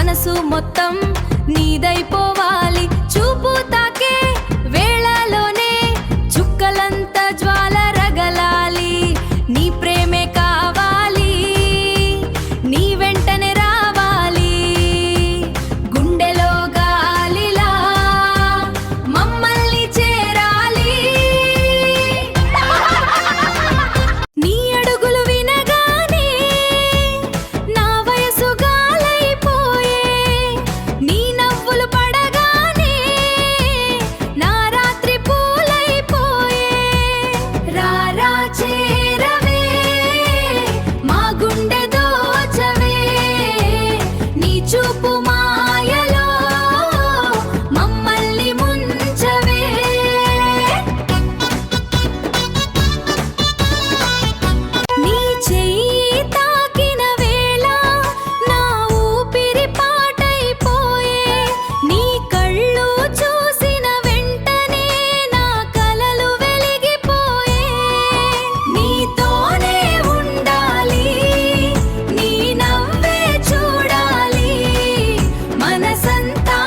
మనసు మొత్తం నీదైపోవాలి. చూపు తాకే వేళలోనే చుక్కలంత జ్వాల రగలాలి. నీ ప్రేమే కావాలి, నీ వెంటనే రావాలి. గుండెలో గాలిలా మమ్మల్ని చేరాలి. నీ అడుగులు వినగానే నా వయసు గాలైపోయే. నీ నవ్వులు పడగానే నా రాత్రి పూలైపోయే. రారా చేరవే మా గుండె దోచవే. నీ చూపు మాయలో మమ్మల్ని ముంచవే. నీ చెయ్యి తాకిన వేళ నా ఊపిరి పాటైపోయే. నీ కళ్ళు చూసిన వెంటనే నా కలలు వెలిగిపోయే. నీతోనే ఉండాలి, నీ నవ్వే చూడాలి. మనసంతా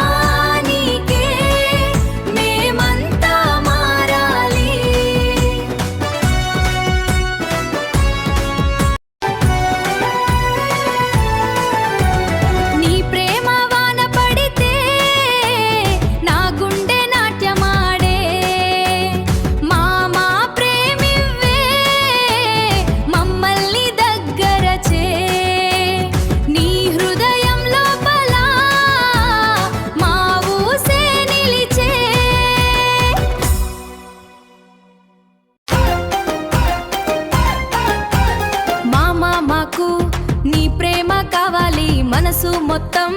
నీకే, మేమంతా మారాలి. నీ ప్రేమ వాన పడితే నా గుండె నాట్యమాడే. మామా ప్రేమివ్వే మమ్మల్ని దగ్గర చే. నీ హృదయం లోపల మా ఊసే నిలిచే. మామా మాకు నీ ప్రేమ కావాలి. మనసు మొత్తం